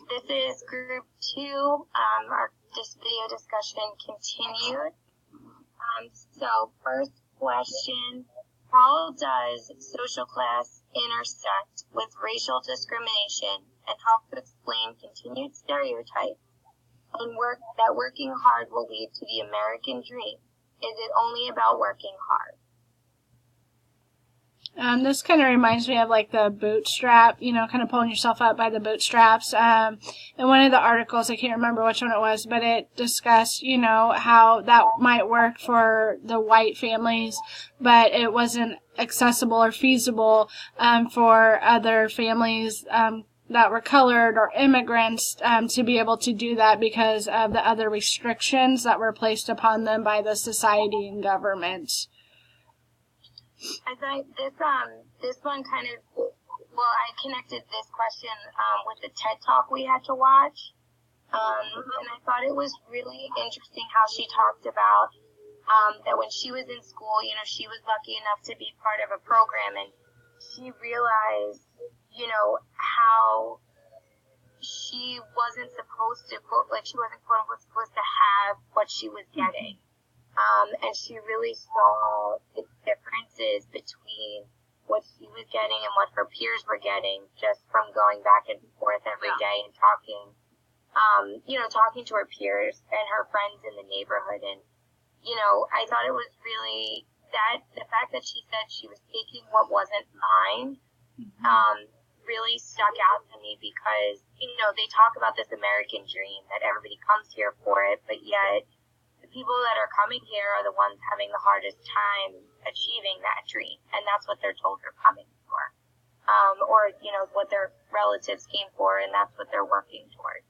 This is group 2. Our video discussion continued. So first question, how does social class intersect with racial discrimination and help to explain continued stereotypes and that working hard will lead to the American dream? Is it only about working hard? This kind of reminds me of like the bootstrap, kind of pulling yourself up by the bootstraps. In one of the articles, I can't remember which one it was, but it discussed, how that might work for the white families, but it wasn't accessible or feasible for other families that were colored or immigrants to be able to do that because of the other restrictions that were placed upon them by the society and government. I thought this one kind of, I connected this question with the TED Talk we had to watch, and I thought it was really interesting how she talked about that when she was in school, she was lucky enough to be part of a program, and she realized, how she wasn't supposed to, she wasn't quote unquote supposed to have what she was getting. And she really saw the differences between what she was getting and what her peers were getting just from going back and forth every day and talking, talking to her peers and her friends in the neighborhood. And, I thought it was really the fact that she said she was taking what wasn't mine, really stuck out to me because, they talk about this American dream that everybody comes here for it, but yet the people that are coming here are the ones having the hardest time achieving that dream, and that's what they're told they're coming for, or what their relatives came for, and that's what they're working toward.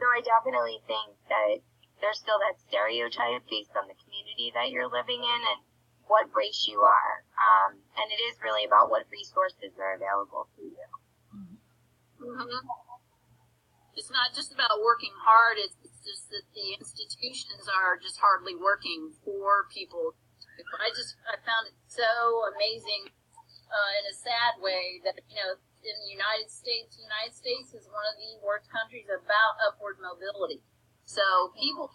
So I definitely think that there's still that stereotype based on the community that you're living in and what race you are, and it is really about what resources are available to you. Mm-hmm. It's not just about working hard, it's just that the institutions are just hardly working for people. I found it so amazing in a sad way that, in the United States is one of the worst countries about upward mobility. So people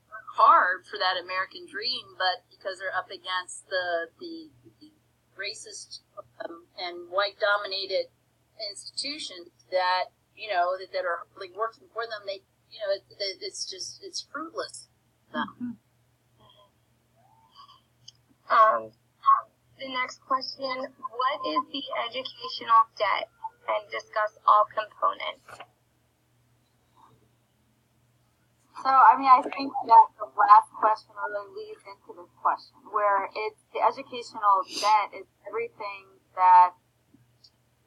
work hard for that American dream, but because they're up against the racist and white-dominated institutions that, that are hardly working for them, it's fruitless. Mm-hmm. The next question, what is the educational debt? And discuss all components. So, I think that the last question really leads into this question, where it's the educational debt is everything that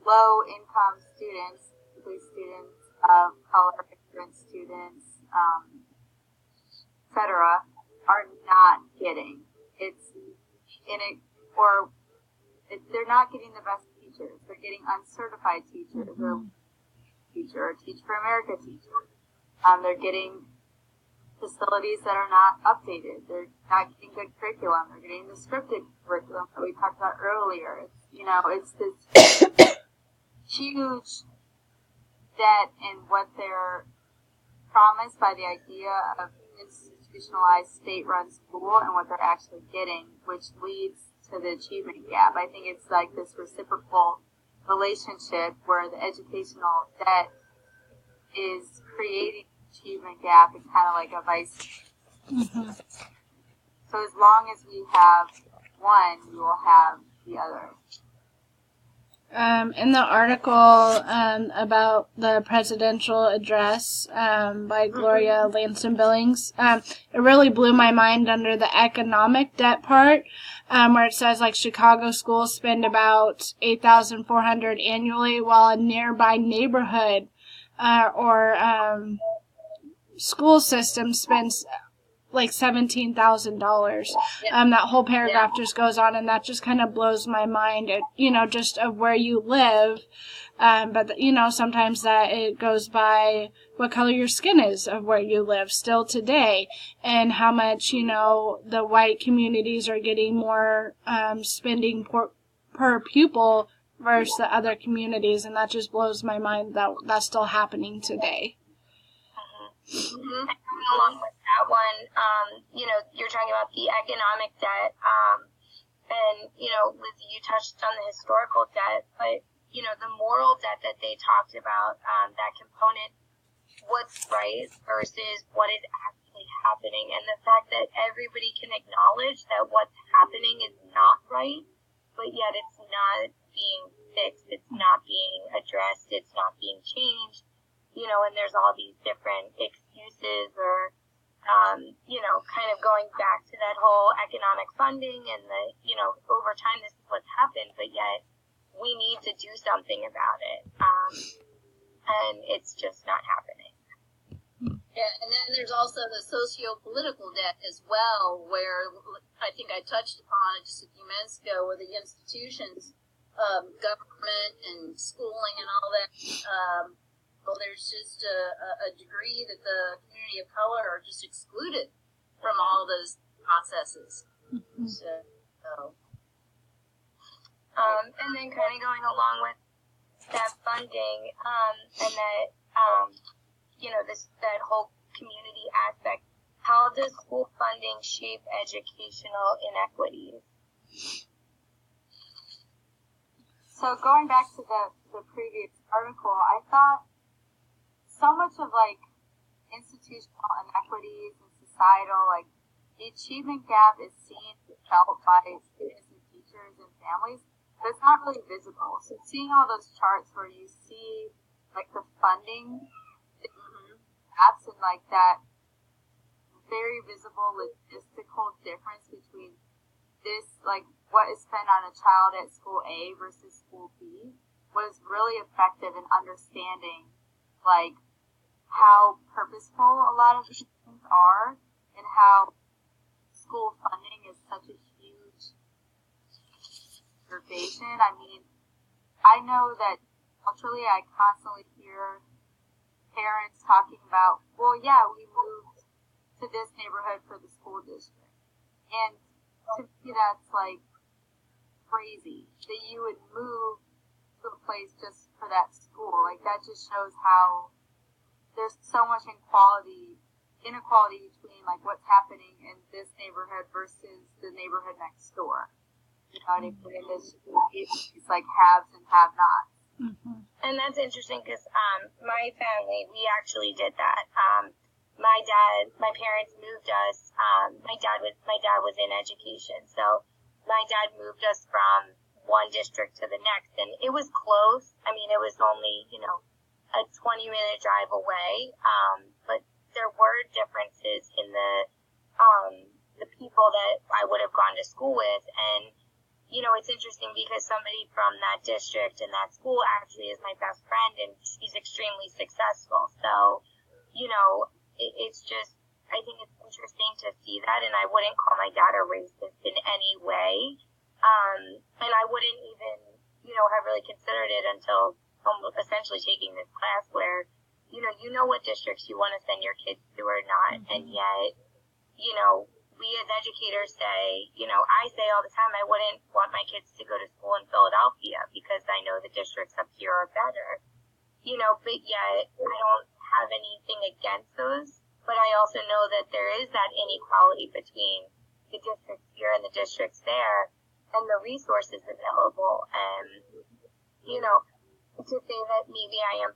low-income students, particularly students of color, immigrant students, etc., are not getting. They're not getting the best teachers. They're getting uncertified teachers, or Teach for America teachers. They're getting facilities that are not updated. They're not getting good curriculum. They're getting the scripted curriculum that we talked about earlier. It's this huge debt in what they're promised by the idea of institutionalized state-run school and what they're actually getting, which leads to the achievement gap. I think it's like this reciprocal relationship where the educational debt is creating achievement gap and kind of like a vice. Mm-hmm. So as long as we have one, we will have the other. In the article about the presidential address by Gloria Lansing Billings, it really blew my mind under the economic debt part, where it says like Chicago schools spend about $8,400 annually, while a nearby neighborhood or school system spends like $17,000. That whole paragraph just goes on, and that just kind of blows my mind, just of where you live. But, sometimes that it goes by what color your skin is of where you live still today, and how much, the white communities are getting more spending per pupil versus the other communities, and that just blows my mind that that's still happening today. Mm-hmm. And along with that one, you're talking about the economic debt, and, Lizzie, you touched on the historical debt, but, the moral debt that they talked about, that component, what's right versus what is actually happening, and the fact that everybody can acknowledge that what's happening is not right, but yet it's not being fixed, it's not being addressed, it's not being changed, and there's all these different excuses or, kind of going back to that whole economic funding and over time this is what's happened, but yet we need to do something about it. And it's just not happening. Yeah, and then there's also the socio-political debt as well, where I think I touched upon it just a few minutes ago, where the institutions, government and schooling and all that, there's just a degree that the community of color are just excluded from all those processes. Mm-hmm. And then kind of going along with that funding, and that, that whole community aspect, how does school funding shape educational inequities? So going back to the previous article, I thought so much of institutional inequities and societal, the achievement gap is seen and felt by students and teachers and families, but it's not really visible. So seeing all those charts where you see the funding gaps and that very visible logistical difference between this, what is spent on a child at school A versus school B, was really effective in understanding how purposeful a lot of these things are and how school funding is such a huge motivation. I mean, I know that culturally I constantly hear parents talking about, well, yeah, we moved to this neighborhood for the school district. And to me, that's crazy that you would move to a place just for that school. That just shows how there's so much inequality between what's happening in this neighborhood versus the neighborhood next door. You know what I mean? It's haves and have-nots. Mm-hmm. And that's interesting because my family, we actually did that. My parents moved us. My dad was in education, so my dad moved us from one district to the next, and it was close. I mean, it was only a 20-minute drive away, but there were differences in the people that I would have gone to school with, and it's interesting because somebody from that district and that school actually is my best friend, and she's extremely successful. So, it's just, I think it's interesting to see that, and I wouldn't call my dad a racist in any way, and I wouldn't even, have really considered it until essentially taking this class where, you know what districts you want to send your kids to or not, mm-hmm. and yet, we as educators say, I say all the time, I wouldn't want my kids to go to school in Philadelphia because I know the districts up here are better, but yet I don't have anything against those, but I also know that there is that inequality between the districts here and the districts there and the resources available, and, to say that maybe I am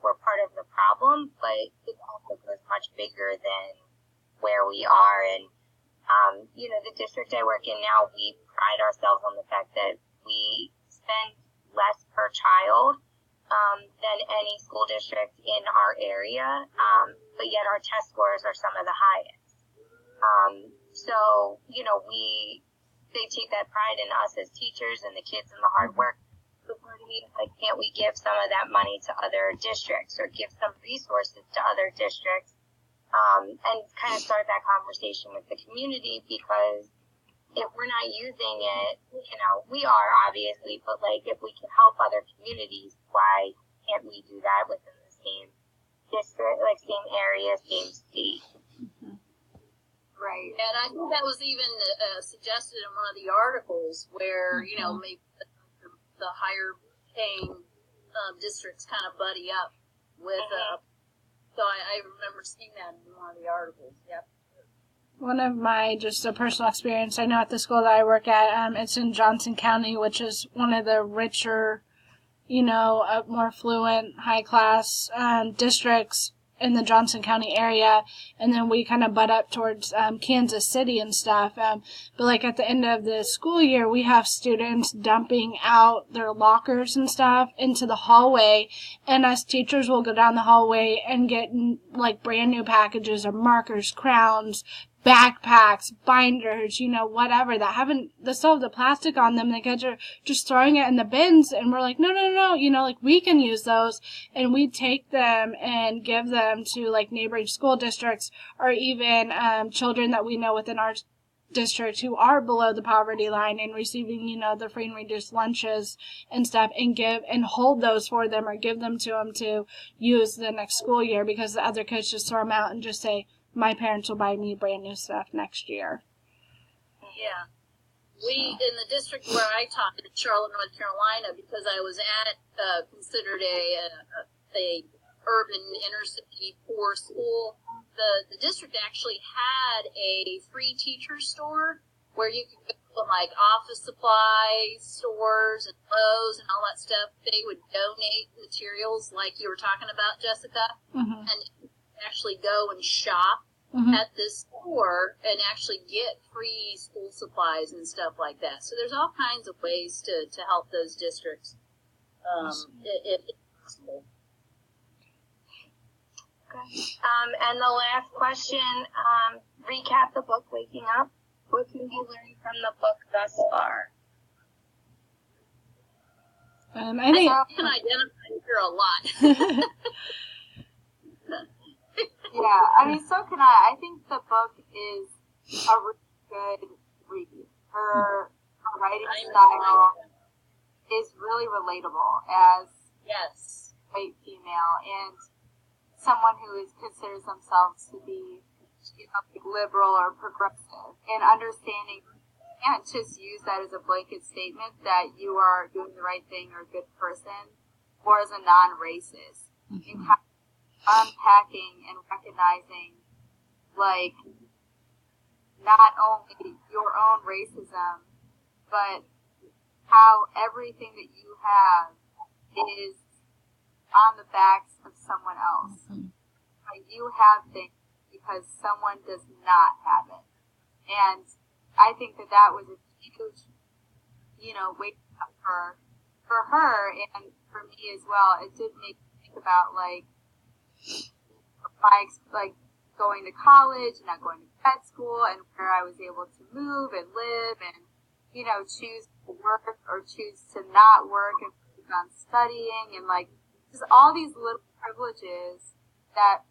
we're part of the problem, but it also goes much bigger than where we are. And, the district I work in now, we pride ourselves on the fact that we spend less per child than any school district in our area, but yet our test scores are some of the highest. So, they take that pride in us as teachers and the kids and the hard work. Can't we give some of that money to other districts or give some resources to other districts, and kind of start that conversation with the community? Because if we're not using it, we are obviously, but if we can help other communities, why can't we do that within the same district, same area, same state? Mm-hmm. Right. And I think that was even suggested in one of the articles where, mm-hmm. Maybe the higher paying districts kind of buddy up with. So I remember seeing that in one of the articles. Yep. One of my, just a personal experience, I know at the school that I work at, it's in Johnson County, which is one of the richer, more affluent, high-class districts in the Johnson County area, and then we kind of butt up towards Kansas City and stuff. But like at the end of the school year, we have students dumping out their lockers and stuff into the hallway, and us teachers will go down the hallway and get like brand new packages of markers, crowns, backpacks, binders, whatever that still have the plastic on them. The kids are just throwing it in the bins, and we're like, no, like we can use those, and we take them and give them to like neighboring school districts, or even children that we know within our district who are below the poverty line and receiving, the free and reduced lunches and stuff, and hold those for them or give them to use the next school year, because the other kids just throw them out and just say, my parents will buy me brand new stuff next year. Yeah. We, in the district where I taught in Charlotte, North Carolina, because I was at, considered a urban inner city poor school, the district actually had a free teacher store where you could go to like office supply stores and Lowe's and all that stuff. They would donate materials like you were talking about, Jessica, and actually go and shop at this store and actually get free school supplies and stuff like that. So there's all kinds of ways to help those districts if possible. Okay. And the last question, recap the book, Waking Up. What can you learn from the book thus far? I think I can identify here a lot. Yeah, I mean, so can I. I think the book is a really good read. Her writing style is really relatable as a white female and someone who considers themselves to be liberal or progressive, and understanding you can't just use that as a blanket statement that you are doing the right thing or a good person, or as a non-racist. And unpacking and recognizing, like, not only your own racism, but how everything that you have is on the backs of someone else. Like, you have things because someone does not have it. And I think that was a huge, wake up for her and for me as well. It did make me think about, like, going to college and not going to grad school, and where I was able to move and live and, choose to work or choose to not work and focus on studying, and like just all these little privileges that,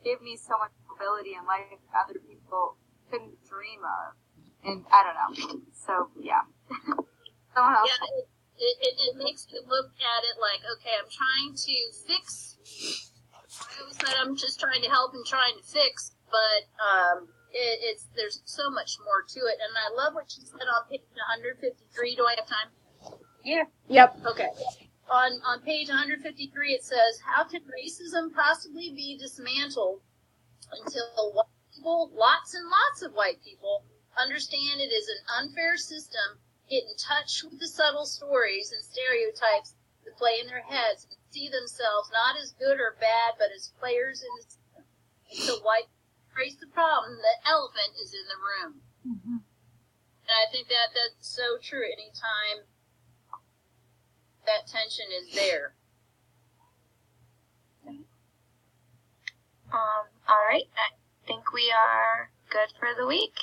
give me so much ability in life that other people couldn't dream of. And I don't know. So, yeah. Someone else. Yeah, it makes you look at it like, okay, I'm trying to fix. I always said I'm just trying to help and trying to fix, but there's so much more to it. And I love what you said on page 153. Do I have time? Yeah. Yep. Okay. On page 153, it says, how can racism possibly be dismantled until white people, lots and lots of white people, understand it is an unfair system, get in touch with the subtle stories and stereotypes that play in their heads, and see themselves not as good or bad, but as players in the system. Until white people trace the problem, the elephant is in the room. And I think that's so true. Anytime that tension is there. All right. I think we are good for the week.